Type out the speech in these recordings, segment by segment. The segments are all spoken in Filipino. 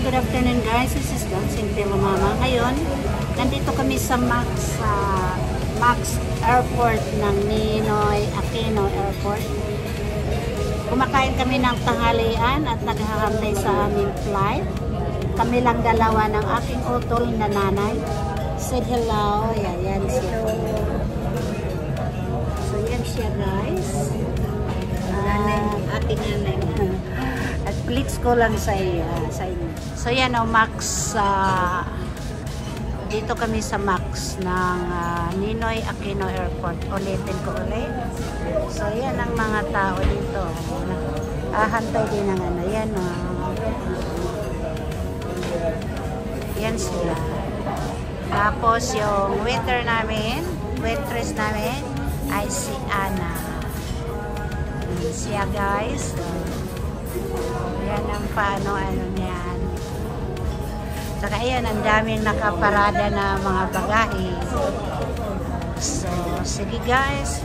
good afternoon guys. This is Dancing Pelo Mama. Ngayon, nandito kami sa Max Airport ng Ninoy Aquino Airport. Kumakain kami ng tanghalian at naghahantay sa aming flight. Kami lang dalawa ng aking utol na nanay. Said hello. Yan siya. So yan siya guys. Ating nanay. At clicks ko lang sa inyo. So yan o, Max. Dito kami sa Max ng Ninoy Aquino Airport. Ulitin ko ulit. So yan ang mga tao dito. Hantay din ng ano. Yan o. Yan sila. Tapos yung waitress namin ay si Ana. Siya guys. Yan ang paano-ano niyan. Saka yan, ang daming nakaparada na mga bagahe. So, sige guys.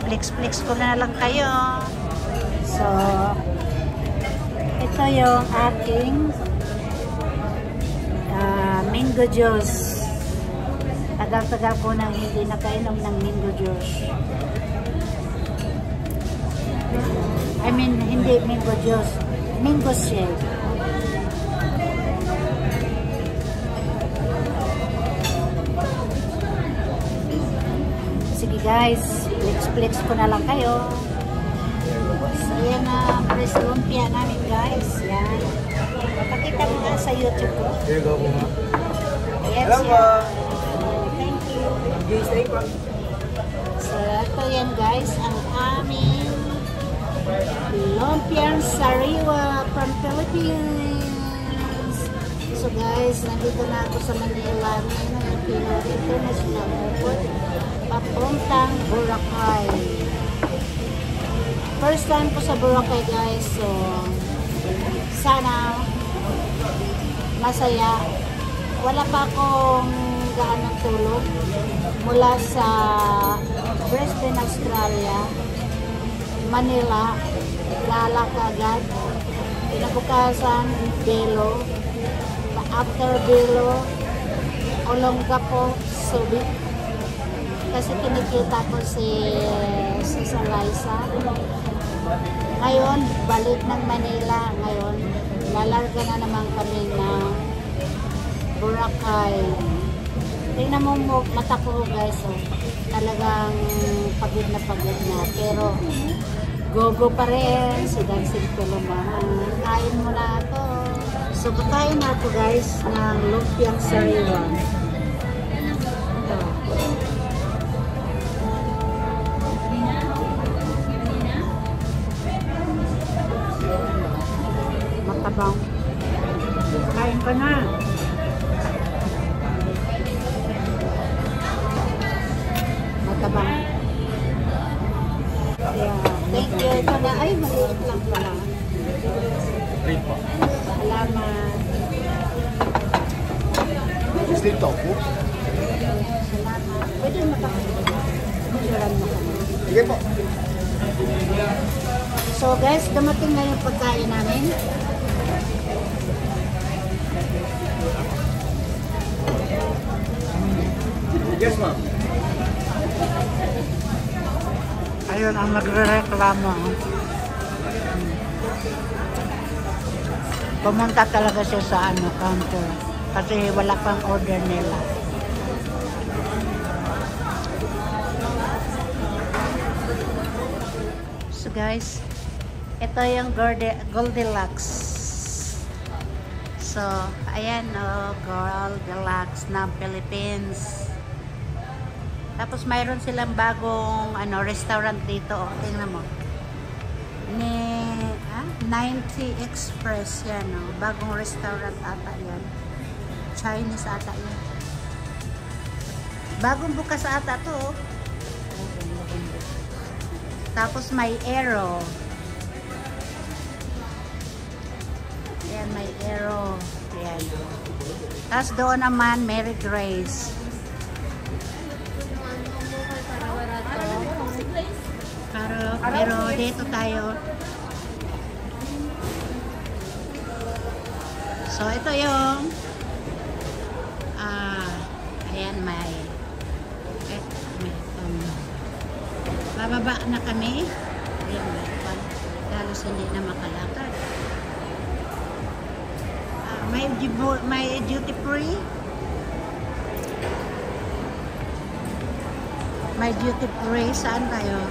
Flex ko na lang kayo. So, ito yung aking mango juice. Tagal-tagal ko nang hindi nakainom ng mango juice. I mean, hindi mango juice. Mango shake. Sige guys, flex ko na lang kayo. So yan na press lumpia namin guys. Yan. Pakita mo nga sa YouTube ko. Ayan siya. Thank you. So ito yan guys, ang aming lumpiang sariwa from Philippines. So guys, nandito na ako sa Manila, Ninoy Aquino International Airport, papuntang Boracay. First time ko sa Boracay guys, so sana masaya. Wala pa akong gaanong tulog mula sa Brisbane, Australia, Manila, lalakagad, pinabukasan, Belo, after Belo, Olongapo, Subic, kasi kinikita ko si Liza. Ngayon, balik ng Manila. Ngayon, lalarga na naman kami ng Boracay. Tingnan mo mata ko guys, so, talagang pagod na. Pero go pa rin si Dancing Pelo Mama. Kain mo na ito. So kakain na ito guys ng lumpiang sariwa. Ito. Matabang. Kain ka na. Matabang. Yeah. Thank you. Ito na. Ay, maliit lang pala. Salamat. Gusto yung tofu? Salamat. Pwede makakakulan mo kami. Sige po. So guys, dumating na yung pagkain namin. Yes, ma'am. Ayun ang nagre-reklamo. Pumunta talaga siya sa counter kasi wala pang order nila. So guys, ito yung Goldilocks. So, ayan Goldilocks ng Philippines. Tapos mayroon silang bagong restaurant dito. Tingnan mo. 90 Express yan. Bagong restaurant ata yan. Chinese ata yan. Bagong bukas ata to. Tapos may Aero. Yan, may Aero. Yan. Tapos doon naman Mary Grace. Pero dito tayo So, ito yung ayan, may bababa na kami. Ayan, halos hindi na makalakad. May duty free. May duty free. Saan tayo?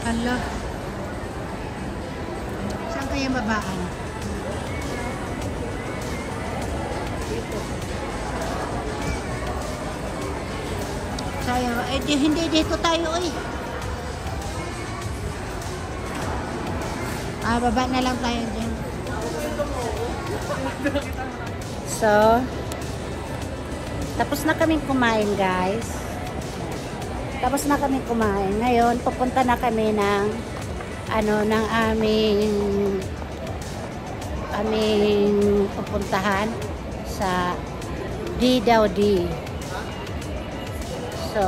Hello. Saan kayo babaan? Tayo, hindi dito tayo baba na lang tayo dyan. So, tapos na kaming kumain, guys. Tapos na kaming kumain. Ngayon, pupunta na kami ng ng aming pupuntahan sa D. So,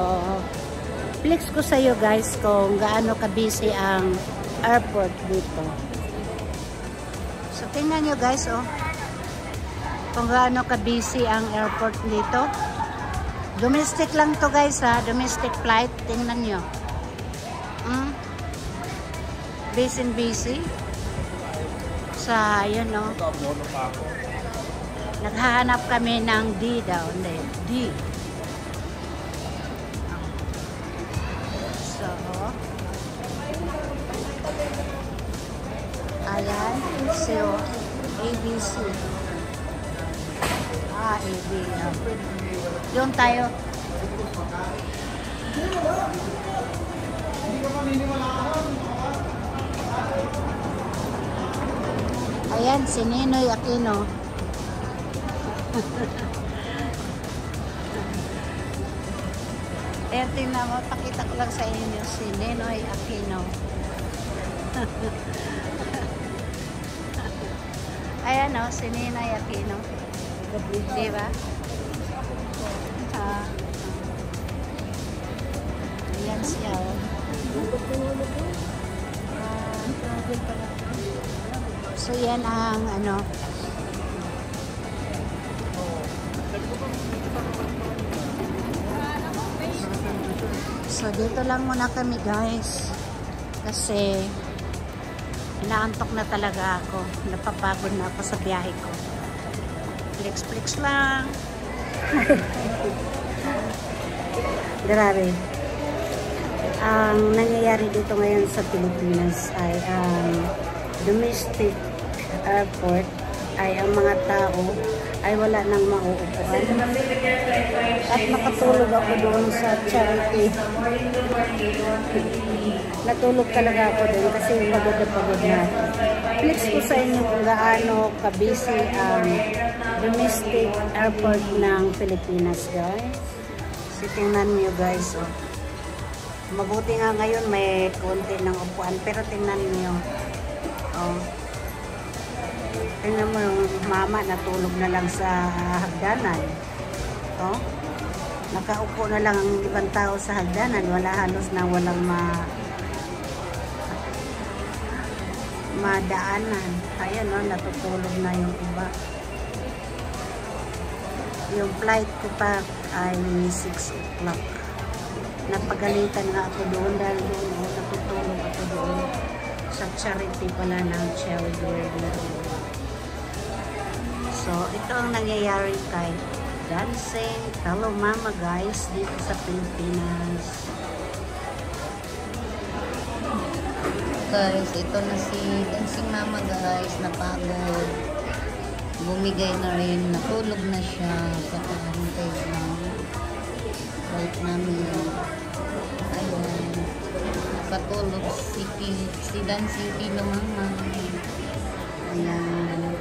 flex ko sa iyo guys kung gaano ka-busy ang airport dito. So, tingnan nyo guys, kung gaano ka-busy ang airport dito. Domestic lang to guys, domestic flight. Tingnan nyo. Busy. Sa, yun, naghahanap kami ng D daw. D. So, ayan. So, ABC. AB. Doon tayo. Ayan, si Ninoy Aquino. Tingnan mo, pakita ko lang sa inyo si Ninoy Aquino. Ayan si Ninoy Aquino. Diba? Ayan siya so yan ang so dito lang muna kami guys kasi inaantok na talaga ako, napapagod na ako sa biyahe ko. Flex lang. Grabe. Ang nangyayari dito ngayon sa Pilipinas ay domestic airport ay ang mga tao ay wala nang mauupuan. At nakatulog ako doon sa charity. Natulog talaga ako doon kasi pagod na pagod na. Flex ko sa inyo kung gaano ka-busy ang domestic airport ng Pilipinas, guys. So, tingnan nyo guys. Mabuti nga ngayon may konti ng upuan pero tingnan nyo. Tingnan mo yung mama natulog na lang sa hagdanan. Nakaupo na lang ang ibang tao sa hagdanan. Wala halos na walang madaanan. Ayan natutulog na yung iba. Yung flight ko pa ay 6 o'clock. Napagalitan nga ako doon dahil doon natutulog ako doon sa charity pala ng children. So, ito ang nangyayari kay Dancing Hello Mama guys dito sa Pilipinas. Guys, ito na si Dancing Mama guys, napagod. Bumigay na rin, natulog na siya sa kahintay ng flight namin. Ayan, nakatulog si Dancing Pino Mama. Ayan.